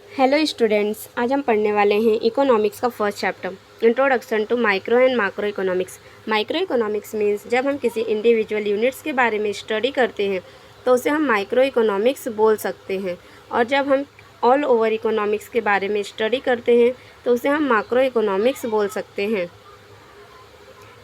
Hello students, आज हम पढ़ने वाले हैं इकोनॉमिक्स का first chapter, introduction to micro and macro economics. Micro economics means जब हम किसी इंडिविजुअल यूनिट्स के बारे में स्टडी करते हैं तो उसे हम माइक्रो इकोनॉमिक्स बोल सकते हैं, और जब हम ऑल ओवर इकोनॉमिक्स के बारे में स्टडी करते हैं तो उसे हम मैक्रो इकोनॉमिक्स बोल सकते हैं।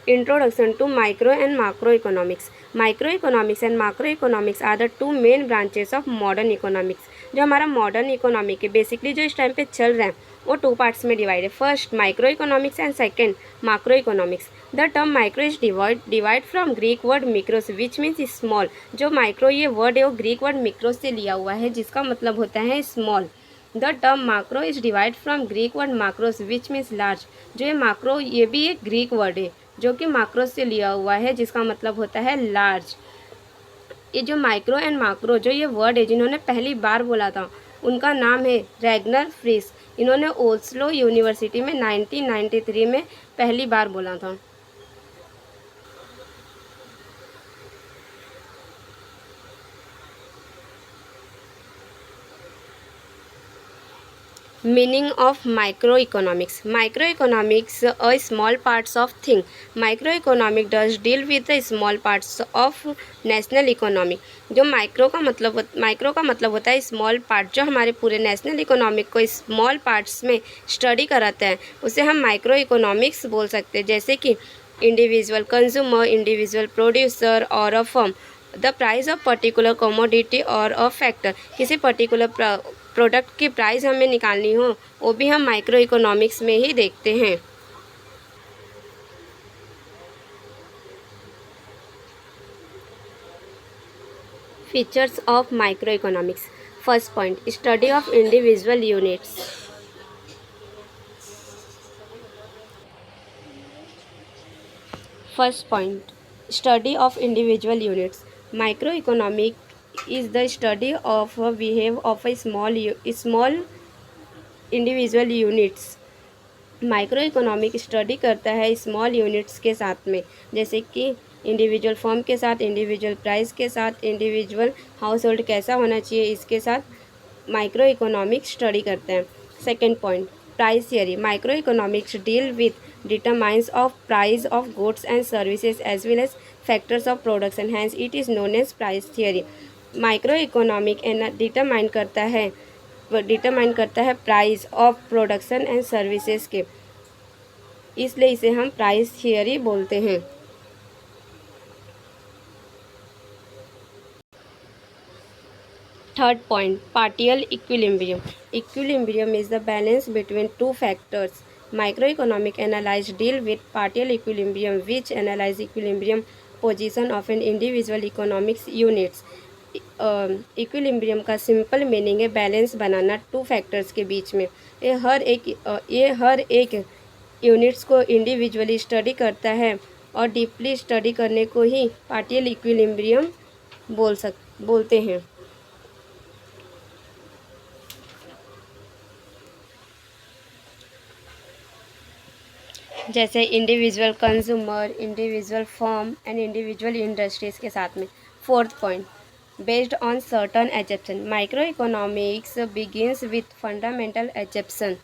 Introduction to Micro and Macroeconomics. Microeconomics and macroeconomics are the two main branches of modern economics. जो हमारा मॉडर्न इकोनॉमी के बेसिकली जो इस टाइम पे चल रहा है वो टू पार्ट्स में डिवाइड है। First micro economics and second macro economics. The term micro is divide from Greek word mikros which means small. जो माइक्रो ये वर्ड है वो ग्रीक वर्ड मिक्रोस से लिया हुआ है जिसका मतलब होता है small. The term macro is divide from Greek word macros which means large. जो ये मैक्रो ये भी एक ग्रीक वर्ड है जो कि मैक्रो से लिया हुआ है जिसका मतलब होता है लार्ज। ये जो माइक्रो एंड मैक्रो जो ये वर्ड है जिन्होंने पहली बार बोला था उनका नाम है रैगनर फ्रिस। इन्होंने ओस्लो यूनिवर्सिटी में 1993 में पहली बार बोला था। Meaning of microeconomics. Microeconomics a small parts of thing. Microeconomic does deal with the small parts of national economy. जो माइक्रो का मतलब होता है स्मॉल पार्ट। जो हमारे पूरे नेशनल इकोनॉमिक को स्मॉल पार्ट्स में स्टडी कराता है उसे हम माइक्रो इकोनॉमिक्स बोल सकते हैं। जैसे कि इंडिविजुअल कंज्यूमर, इंडिविजुअल प्रोड्यूसर और a firm, the price of particular commodity और अ फैक्टर। किसी पर्टिकुलर प्रोडक्ट की प्राइस हमें निकालनी हो वो भी हम माइक्रो इकोनॉमिक्स में ही देखते हैं। Features of micro economics. First point, study of individual units. First point, study of individual units. Micro economic is the study of a behave of a small individual units। Micro economic study करता है small units के साथ में, जैसे कि individual firm के साथ, individual price के साथ, इंडिविजुअल हाउस होल्ड कैसा होना चाहिए इसके साथ माइक्रो इकोनॉमिक स्टडी करते हैं। Second point, price theory. Micro economics deal with determines of price of goods and services as well as factors of production, hence it is known as price theory. Micro economic determine करता है price of production and services के, इसलिए इसे हम price theory बोलते हैं। Third point, partial equilibrium. Equilibrium is the balance between two factors. Micro economic analyse deal with partial equilibrium which analyse equilibrium position of an individual economics units. Equilibrium का simple meaning है balance बनाना two factors के बीच में। ये हर एक units को individually study करता है और डीपली स्टडी करने को ही पार्टियल इक्विलिब्रियम बोलते हैं। जैसे individual consumer, individual firm and individual industries के साथ में। Fourth point, based on certain assumption. Microeconomics begins with fundamental assumption.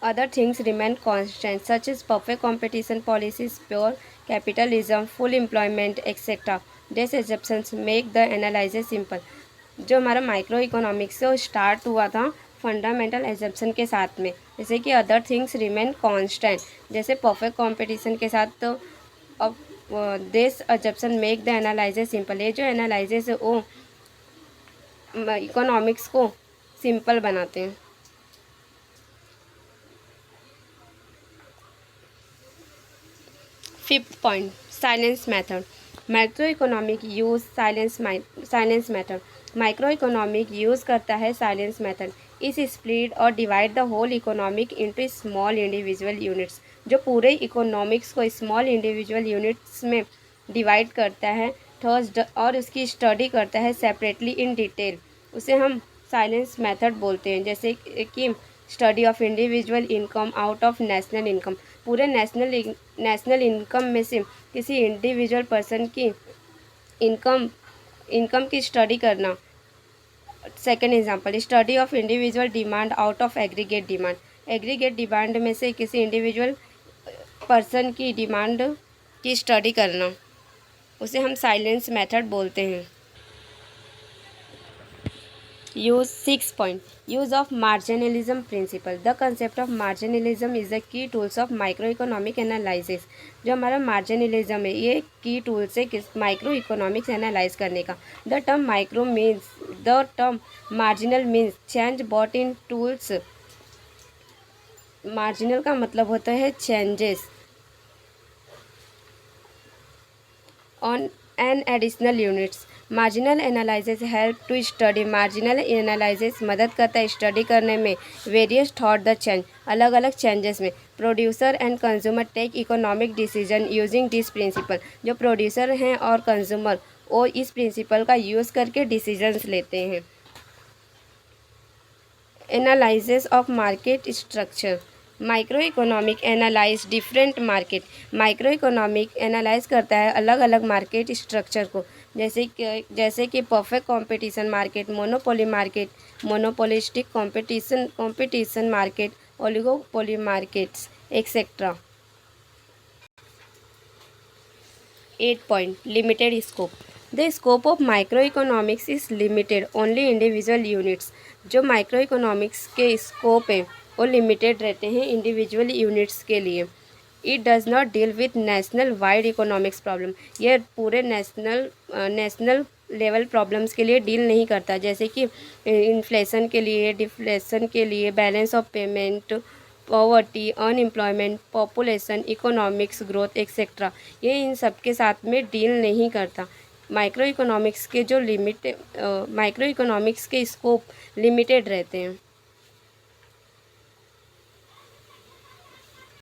Other things remain constant, such as perfect competition policies, pure capitalism, full employment, etc. These assumptions make the analysis simple. जो हमारा micro economics से start हुआ था fundamental assumption के साथ में, जैसे कि अदर थिंग्स रिमेन कांस्टेंट, जैसे परफेक्ट कंपटीशन के साथ। तो अब this assumption make the analysis simple. ये जो एनालिसिस है वो इकोनॉमिक्स को सिंपल बनाते हैं। Fifth point, slicing method. Micro economic use slicing method. Micro economic use करता है साइलेंस मेथड। इस स्प्लिट और divide the whole economic into small individual units. जो पूरे इकोनॉमिक्स को स्मॉल इंडिविजुअल यूनिट्स में डिवाइड करता है थर्ड और उसकी स्टडी करता है सेपरेटली इन डिटेल, उसे हम साइलेंस मेथड बोलते हैं। जैसे कि study of individual income out of national income. पूरे नेशनल इनकम में से किसी इंडिविजुअल पर्सन की इनकम की स्टडी करना second example, study of individual demand out of aggregate demand. Aggregate demand में से किसी इंडिविजुअल पर्सन की डिमांड की स्टडी करना, उसे हम साइलेंस मेथड बोलते हैं। Use 6 point, use of marginalism principle. The concept of marginalism is the key tools of micro economic analysis. जो हमारा मार्जिनलिज्म है, ये की टूल्स है किस माइक्रो इकोनॉमिक्स एनालाइज करने का। The term marginal means change brought in tools. Marginal का मतलब होता है changes on an additional units. Marginal analysis help to study. Marginal analysis मदद करता है स्टडी करने में वेरियस थॉट द चेंज, अलग अलग चेंजेस में। Producer and consumer take economic decision using this principle. जो प्रोड्यूसर हैं और कंज्यूमर वो इस प्रिंसिपल का यूज़ करके डिसीजंस लेते हैं। Analysis of market structure. Micro economic analyse different market. Micro economic analyse करता है अलग अलग मार्केट स्ट्रक्चर को, जैसे कि perfect competition market, monopoly market, monopolistic competition market, oligopoly markets etcetera. 8 point, limited scope. The scope of micro economics is limited only individual units. जो micro economics के scope है वो लिमिटेड रहते हैं इंडिविजुअल यूनिट्स के लिए। It does not deal with national wide economics problem. यह पूरे नेशनल लेवल प्रॉब्लम्स के लिए डील नहीं करता, जैसे कि इन्फ्लेशन के लिए, डिफ्लेशन के लिए, balance of payment, poverty, unemployment, population, economics growth etcetera. ये इन सब के साथ में डील नहीं करता। माइक्रो इकोनॉमिक्स के स्कोप लिमिटेड रहते हैं।